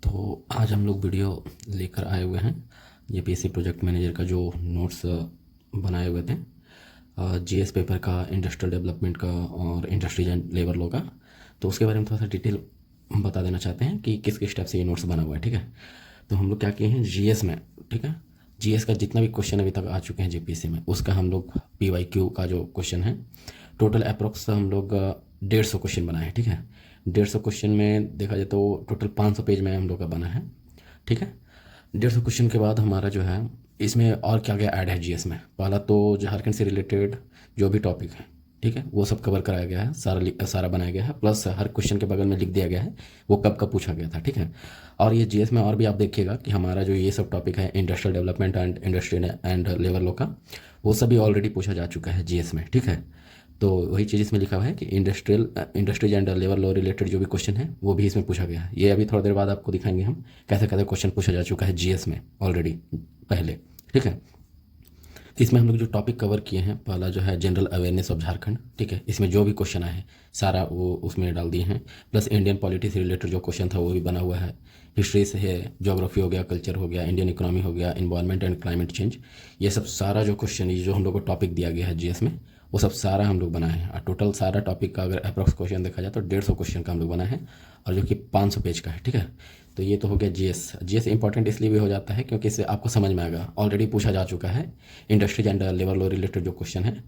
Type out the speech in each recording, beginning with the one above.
तो आज हम लोग वीडियो लेकर आए हुए हैं जेपीएससी प्रोजेक्ट मैनेजर का जो नोट्स बनाए हुए थे जीएस पेपर का, इंडस्ट्रियल डेवलपमेंट का और इंडस्ट्रीज एंड लेबर लॉ का। तो उसके बारे में थोड़ा सा डिटेल बता देना चाहते हैं कि किस किस स्टेप से ये नोट्स बना हुआ है। ठीक है, तो हम लोग क्या किए हैं जीएस में, ठीक है, जीएस का जितना भी क्वेश्चन अभी तक आ चुके हैं जेपीएससी में उसका हम लोग पीवाईक्यू का जो क्वेश्चन है टोटल अप्रोक्स हम लोग 150 क्वेश्चन बनाए हैं। ठीक है, 150 क्वेश्चन में देखा जाए तो टोटल 500 पेज में हम लोग का बना है। ठीक है, 150 क्वेश्चन के बाद हमारा जो है इसमें और क्या क्या ऐड है जीएस में। पहला तो झारखंड से रिलेटेड जो भी टॉपिक है, ठीक है, वो सब कवर कराया गया है, सारा बनाया गया है, प्लस हर क्वेश्चन के बगल में लिख दिया गया है वो कब कब पूछा गया था। ठीक है, और ये जीएस में और भी आप देखिएगा कि हमारा जो ये सब टॉपिक है industrial development and industrial and labour law का, वो सभी ऑलरेडी पूछा जा चुका है जीएस में। ठीक है, तो वही चीज़ इसमें लिखा हुआ है कि industries and labour law related जो भी क्वेश्चन है वो भी इसमें पूछा गया है। ये अभी थोड़ी देर बाद आपको दिखाएंगे हम कैसे कैसे क्वेश्चन पूछा जा चुका है जीएस में ऑलरेडी पहले। ठीक है, तो इसमें हम लोग जो टॉपिक कवर किए हैं, पहला जो है जनरल अवेयरनेस ऑफ झारखंड। ठीक है, इसमें जो भी क्वेश्चन आए हैं सारा वो उसमें डाल दिए हैं, प्लस इंडियन पॉलिटी से रिलेटेड जो क्वेश्चन था वो भी बना हुआ है। हिस्ट्री से है, ज्योग्राफी हो गया, कल्चर हो गया, इंडियन इकोनॉमी हो गया, इन्वायरमेंट एंड क्लाइमेट चेंज, ये सब सारा जो क्वेश्चन ये जो हम लोग को टॉपिक दिया गया है जीएस में वो सब सारा हम लोग बनाए हैं। और टोटल सारा टॉपिक का अगर अप्रॉक्स क्वेश्चन देखा जाए तो 150 क्वेश्चन का हम लोग बनाए हैं और जो कि 500 पेज का है। ठीक है, तो ये तो हो गया जीएस। जीएस इंपॉर्टेंट इसलिए भी हो जाता है क्योंकि इससे आपको समझ में आएगा, ऑलरेडी पूछा जा चुका है industries and labour law related जो क्वेश्चन है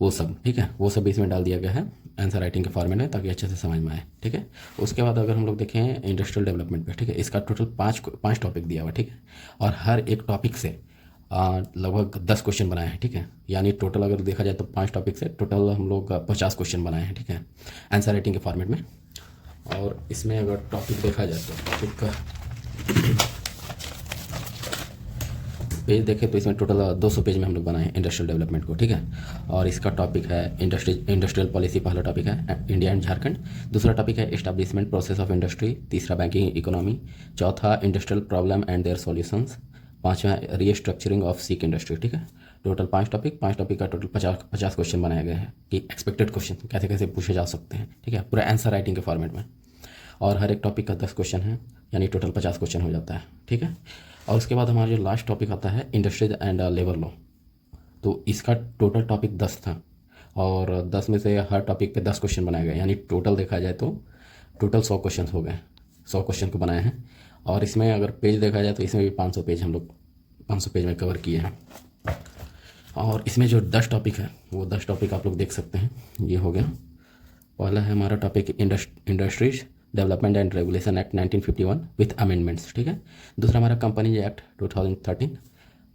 वो सब। ठीक है, वो सब इसमें डाल दिया गया है आंसर राइटिंग के फॉर्मेट में ताकि अच्छे से समझ में आए। ठीक है, उसके बाद अगर हम लोग देखें इंडस्ट्रियल डेवलपमेंट पे, ठीक है, इसका टोटल पाँच टॉपिक दिया हुआ है। ठीक है, और हर एक टॉपिक से लगभग 10 क्वेश्चन बनाए हैं। ठीक है, यानी टोटल अगर देखा जाए तो 5 टॉपिक से टोटल हम लोग 50 क्वेश्चन बनाए हैं। ठीक है, आंसर राइटिंग के फॉर्मेट में। और इसमें अगर टॉपिक देखा जाए तो टॉपिक का पेज देखें तो इसमें टोटल 200 पेज में हम लोग बनाए हैं इंडस्ट्रियल डेवलपमेंट को। ठीक है, और इसका टॉपिक है इंडस्ट्रियल पॉलिसी, पहला टॉपिक है इंडिया एंड झारखंड, दूसरा टॉपिक है एस्टैब्लिशमेंट प्रोसेस ऑफ इंडस्ट्री, तीसरा बैंकिंग इकोनॉमी, चौथा industrial problem and their solutions, पाँचवा रीस्ट्रक्चरिंग ऑफ सीक इंडस्ट्री। ठीक है, टोटल 5 टॉपिक का टोटल 50 क्वेश्चन बनाया गया है कि एक्सपेक्टेड क्वेश्चन कैसे कैसे पूछे जा सकते हैं। ठीक है, पूरा आंसर राइटिंग के फॉर्मेट में। और हर एक टॉपिक का 10 क्वेश्चन है, यानी टोटल 50 क्वेश्चन हो जाता है। ठीक है, और उसके बाद हमारा जो लास्ट टॉपिक आता है इंडस्ट्रीज एंड लेबर लॉ, तो इसका टोटल टॉपिक 10 था और 10 में से हर टॉपिक पे 10 क्वेश्चन बनाए गए, यानी टोटल देखा जाए तो टोटल 100 क्वेश्चन हो गए। 100 क्वेश्चन को बनाए हैं। और इसमें अगर पेज देखा जाए तो इसमें भी 500 पेज हम लोग 500 पेज में कवर किए हैं। और इसमें जो 10 टॉपिक है वो 10 टॉपिक आप लोग देख सकते हैं। ये हो गया, पहला है हमारा topic industries development and regulation act 1951 with amendments. ठीक है, दूसरा हमारा कंपनीज एक्ट 2013,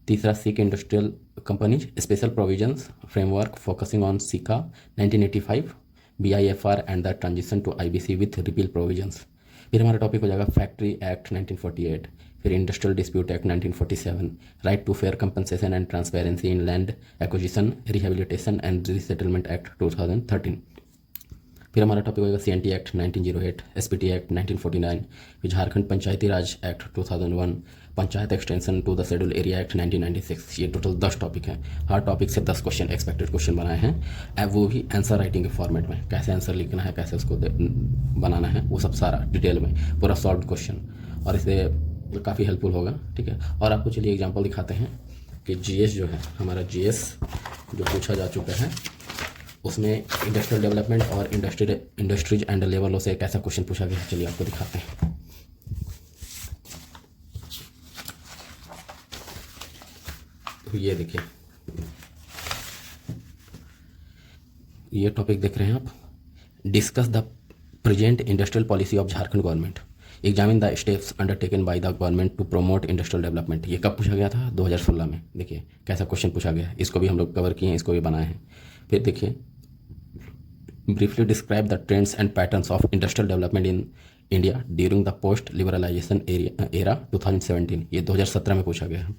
तीसरा sick industrial companies special provisions framework focusing on SICA 1985, BIFR and the transition to IBC with repeal provisions. फिर हमारा टॉपिक हो जाएगा फैक्ट्री एक्ट 1948, फिर industrial dispute act 1947, right to fair compensation and transparency in land acquisition rehabilitation and resettlement act 2013। फिर हमारा topic होगा CNT act 1908, SPT act 1949, फिर Jharkhand Panchayati Raj act 2001, Panchayat extension to the schedule area act 1996। ये total 10 topic है। हर topic से 10 question expected question बनाए हैं, अब वो भी आंसर राइटिंग के फॉर्मेट में, कैसे आंसर लिखना है, कैसे उसको बनाना है, वो सब सारा डिटेल में पूरा सॉल्व क्वेश्चन, और इससे काफ़ी हेल्पफुल होगा। ठीक है, और आपको चलिए एग्जाम्पल दिखाते हैं कि जीएस जो है हमारा जीएस जो पूछा जा चुका है उसमें इंडस्ट्रियल डेवलपमेंट और इंडस्ट्रीज एंड लेबर लॉ से कैसा क्वेश्चन पूछा गया है, चलिए आपको दिखाते हैं। तो ये देखिए, ये टॉपिक देख रहे हैं आप, discuss the present industrial policy of Jharkhand government, examine the steps undertaken by the government to promote industrial development. ये कब पूछा गया था? 2016 में। देखिए कैसा क्वेश्चन पूछा गया है, इसको भी हम लोग कवर किए हैं, इसको भी बनाए हैं। फिर देखिए, briefly describe the trends and patterns of industrial development in India during the post liberalisation era 2017। ये 2017 में पूछा गया है।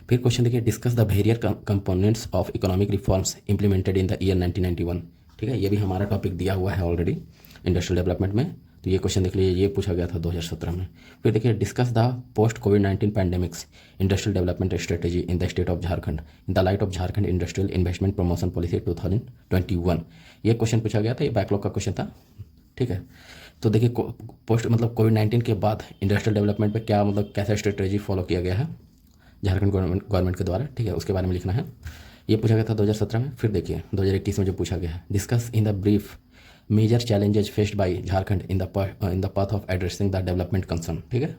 फिर क्वेश्चन देखिए, discuss the various components of economic reforms implemented in the year 1991। ठीक है, ये भी हमारा टॉपिक दिया हुआ है ऑलरेडी इंडस्ट्रियल डेवलपमेट में, तो ये क्वेश्चन देख लीजिए, ये पूछा गया था 2017 में। फिर देखिए, discuss the post covid pandemics industrial development strategy in the state of Jharkhand in the light of Jharkhand industrial investment promotion policy 2021। ये क्वेश्चन पूछा गया था, ये बैकलॉग का क्वेश्चन था। ठीक है, तो देखिए पोस्ट मतलब कोविड-19 के बाद इंडस्ट्रियल डेवलपमेंट पे क्या मतलब कैसा स्ट्रेटजी फॉलो किया गया है झारखंड गवर्नमेंट के द्वारा, ठीक है, उसके बारे में लिखना है। ये पूछा गया था 2017 में। फिर देखिए 2021 में जो पूछा गया है, discuss in the brief major challenges faced by Jharkhand in the path of addressing the development concern, ठीक है।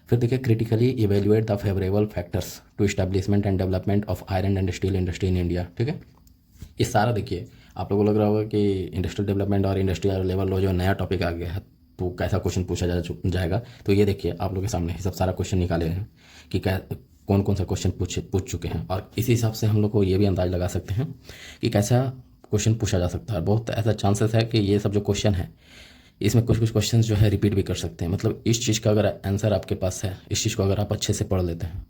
फिर देखिए critically evaluate the favourable factors to establishment and development of iron and steel industry in India, ठीक है। ये सारा देखिए आप लोगों को लग रहा होगा कि इंडस्ट्रियल डेवलपमेंट और इंडस्ट्रियल लेवल लो जो नया टॉपिक आ गया है तो कैसा क्वेश्चन पूछा जाएगा। तो ये देखिए आप लोगों के सामने सब सारा क्वेश्चन निकाले हैं कि क्या कौन कौन सा क्वेश्चन पूछ चुके हैं, और इसी हिसाब से हम लोग को ये भी अंदाज़ लगा सकते हैं कि कैसा क्वेश्चन पूछा जा सकता है। बहुत ऐसा चांसेस है कि ये सब जो क्वेश्चन है इसमें कुछ कुछ क्वेश्चन जो है रिपीट भी कर सकते हैं। मतलब इस चीज़ का अगर आंसर आपके पास है, इस चीज़ को अगर आप अच्छे से पढ़ लेते हैं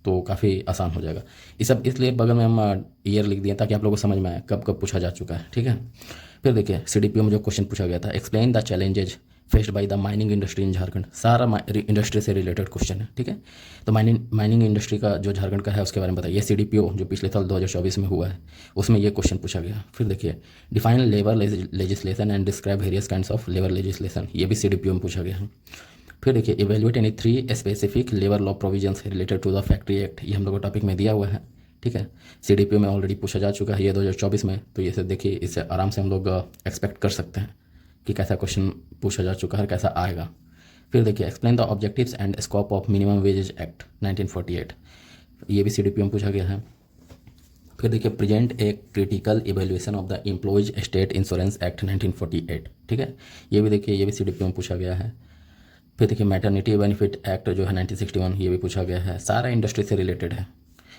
तो काफ़ी आसान हो जाएगा। ये सब इसलिए बगल में हम ईयर लिख दिए ताकि आप लोगों को समझ में आए कब कब पूछा जा चुका है, ठीक है। फिर देखिए CDPO में जो क्वेश्चन पूछा गया था, explain the challenges faced by the mining industry in Jharkhand, सारा इंडस्ट्री से रिलेटेड क्वेश्चन है, ठीक है। तो माइनिंग इंडस्ट्री का जो झारखंड का है उसके बारे में बताइए। CDPO जो पिछले साल 2024 में हुआ है उसमें ये क्वेश्चन पूछा गया। फिर देखिए define labour legislation and describe various kinds of labour legislation, ये भी CDPO में पूछा गया है। फिर देखिए evaluate any 3 specific labour law provisions related to the factory act, ये हम लोग को टॉपिक में दिया हुआ है, ठीक है। CDPO में ऑलरेडी पूछा जा चुका है ये 2024 में। तो ये से देखिए इससे आराम से हम लोग एक्सपेक्ट कर सकते हैं कि कैसा क्वेश्चन पूछा जा चुका है, कैसा आएगा। फिर देखिए explain the objectives and scope of minimum wages act 1948, ये भी CDPO में पूछा गया है। फिर देखिए present a critical evaluation of the employees state insurance act 1948, ठीक है। ये भी देखिए ये भी CDPO में पूछा गया है। फिर देखिए मैटरनिटी बेनिफिट एक्ट जो है 1961, ये भी पूछा गया है, सारा इंडस्ट्री से रिलेटेड है।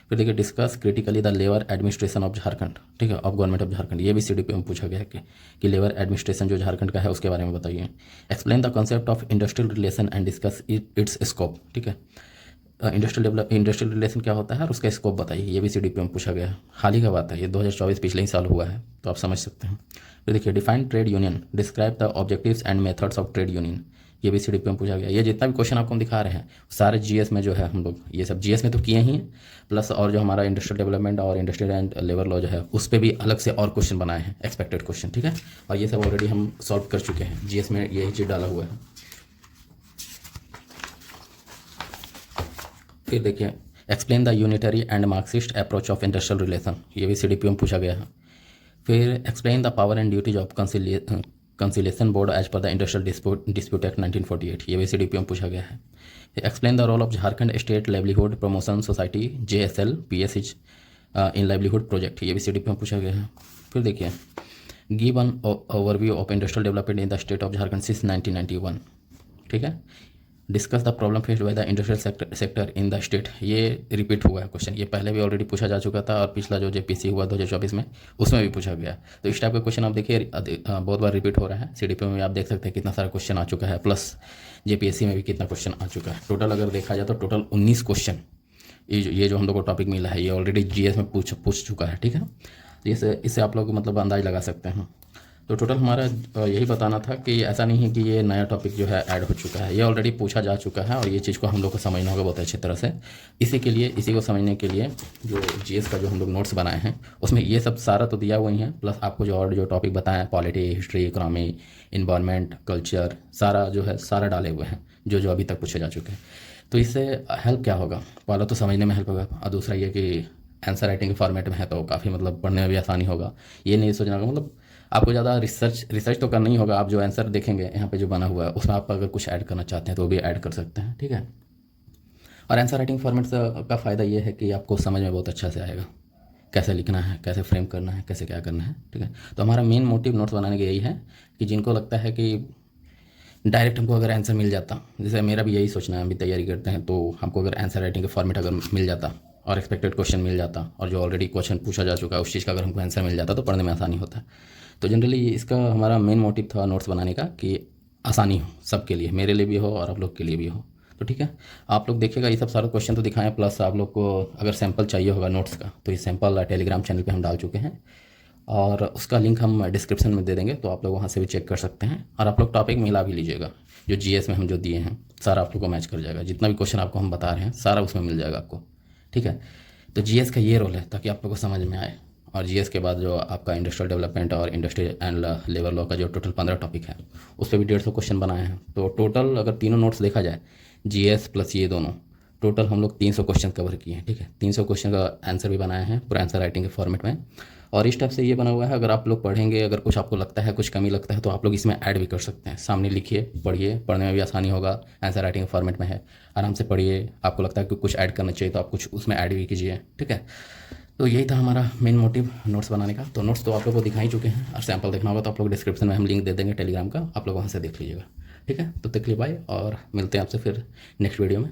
फिर देखिए discuss critically the labour administration of Jharkhand, ठीक है, ऑफ गवर्नमेंट ऑफ झारखंड, ये भी CDPO में पूछा गया है कि लेबर एडमिनिस्ट्रेशन जो झारखंड का है उसके बारे में बताइए। Explain the concept of industrial relation and discuss it's scope, ठीक है। इंडस्ट्रियल रिलेशन क्या होता है और उसका स्कोप बताइए, ये भी CDPO में पूछा गया है। हाल ही का बात है, ये 2024 पिछले ही साल हुआ है, तो आप समझ सकते हैं। फिर देखिए define trade union, describe the objectives and methods of trade union, ये भी CDPO में पूछा गया। ये जितना भी क्वेश्चन आपको हम दिखा रहे हैं सारे GS में जो है हम लोग ये सब GS में तो किए ही हैं, प्लस और जो हमारा इंडस्ट्रियल डेवलपमेंट और इंडस्ट्रियल एंड लेबर लॉ जो है उस पर भी अलग से और क्वेश्चन बनाए हैं, एक्सपेक्टेड क्वेश्चन, ठीक है। और ये सब ऑलरेडी हम सॉल्व कर चुके हैं, GS में यही चीज़ डाला हुआ है। फिर देखिए explain the unitary and Marxist approach of industrial relation, ये भी CDPO में पूछा गया है। फिर explain the power and duties of conciliation board as per the industrial dispute act 1948, ये भी CDPO में पूछा गया है। Explain the role of Jharkhand state livelihood promotion society JSL PSH in livelihood project, ये भी CDPO में पूछा गया है। फिर देखिए give an overview of industrial development in the state of Jharkhand since 1991, ठीक है। Discuss the problem faced by the industrial sector in the state, ये रिपीट हुआ है क्वेश्चन, ये पहले भी ऑलरेडी पूछा जा चुका था और पिछला जो JPC हुआ 2024 में उसमें भी पूछा गया। तो इस टाइप का क्वेश्चन आप देखिए बहुत बार रिपीट हो रहा है। CDPO में आप देख सकते हैं कितना सारा क्वेश्चन आ चुका है, प्लस JPSC में भी कितना क्वेश्चन आ चुका है। टोटल अगर देखा जाए तो टोटल 19 क्वेश्चन ये जो हम लोग को टॉपिक मिला है ये ऑलरेडी GS में पूछ चुका है, ठीक है। तो इससे आप लोग मतलब अंदाज लगा सकते हैं। तो टोटल हमारा यही बताना था कि ऐसा नहीं है कि ये नया टॉपिक जो है ऐड हो चुका है, ये ऑलरेडी पूछा जा चुका है और ये चीज़ को हम लोग को समझना होगा बहुत अच्छी तरह से। इसी को समझने के लिए जो GS का जो हम लोग नोट्स बनाए हैं उसमें ये सब सारा तो दिया हुआ ही है, प्लस आपको जो टॉपिक बताएं polity, history, economy, environment, culture, सारा जो है सारा डाले हुए हैं जो अभी तक पूछे जा चुके हैं। तो इससे हेल्प क्या होगा, पहला तो समझने में हेल्प होगा और दूसरा ये कि आंसर राइटिंग के फॉर्मेट में है तो काफ़ी मतलब पढ़ने में भी आसानी होगा। ये नहीं सोचना होगा मतलब आपको ज़्यादा रिसर्च तो करना ही होगा। आप जो आंसर देखेंगे यहाँ पे जो बना हुआ है उसमें आप अगर कुछ ऐड करना चाहते हैं तो वो भी ऐड कर सकते हैं, ठीक है। और आंसर राइटिंग फॉर्मेट का फ़ायदा ये है कि आपको समझ में बहुत अच्छा से आएगा कैसे लिखना है, कैसे फ्रेम करना है, कैसे क्या करना है, ठीक है। तो हमारा मेन मोटिव नोट्स बनाने का यही है कि जिनको लगता है कि डायरेक्ट हमको अगर आंसर मिल जाता, जैसे मेरा भी यही सोचना है, हम भी तैयारी करते हैं, तो हमको अगर आंसर राइटिंग का फॉर्मेट अगर मिल जाता और एक्सपेक्टेड क्वेश्चन मिल जाता और जो ऑलरेडी क्वेश्चन पूछा जा चुका है उस चीज़ का अगर हमको आंसर मिल जाता तो पढ़ने में आसानी होता। तो जनरली इसका हमारा मेन मोटिव था नोट्स बनाने का कि आसानी हो सबके लिए, मेरे लिए भी हो और आप लोग के लिए भी हो। तो ठीक है, आप लोग देखिएगा ये सब सारे क्वेश्चन तो दिखाएं, प्लस आप लोग को अगर सैंपल चाहिए होगा नोट्स का तो ये सैंपल टेलीग्राम चैनल पे हम डाल चुके हैं और उसका लिंक हम डिस्क्रिप्शन में दे देंगे, तो आप लोग वहाँ से भी चेक कर सकते हैं। और आप लोग टॉपिक मिला भी लीजिएगा, जो GS में हम जो दिए हैं सारा आप लोग को मैच कर जाएगा, जितना भी क्वेश्चन आपको हम बता रहे हैं सारा उसमें मिल जाएगा आपको, ठीक है। तो GS का ये रोल है ताकि आप लोग को समझ में आए और जीएस के बाद जो आपका इंडस्ट्रियल डेवलपमेंट और इंडस्ट्री एंड लेबर लॉ का जो टोटल 15 टॉपिक है उस पर भी 150 क्वेश्चन बनाए हैं। तो टोटल अगर तीनों नोट्स देखा जाए, जीएस प्लस ये दोनों, टोटल हम लोग 300 क्वेश्चन कवर किए हैं। ठीक है, 300 क्वेश्चन का आंसर भी बनाए हैं पूरा आंसर राइटिंग के फॉर्मेट में। और इस टाइप से ये बना हुआ है, अगर आप लोग पढ़ेंगे, अगर कुछ आपको लगता है, कुछ कमी लगता है, तो आप लोग इसमें ऐड भी कर सकते हैं। सामने लिखिए, पढ़िए, पढ़ने में भी आसानी होगा, आंसर राइटिंग के फॉर्मेट में है, आराम से पढ़िए। आपको लगता है कि कुछ ऐड करना चाहिए तो आप कुछ उसमें ऐड भी कीजिए। ठीक है, तो यही था हमारा मेन मोटिव नोट्स बनाने का। तो नोट्स तो आप लोग को दिखा ही चुके हैं, और सैम्पल देखना होगा तो आप लोग डिस्क्रिप्शन में हम लिंक दे देंगे टेलीग्राम का, आप लोग वहाँ से देख लीजिएगा। ठीक है, तो तक के लिए बाय, और मिलते हैं आपसे फिर नेक्स्ट वीडियो में।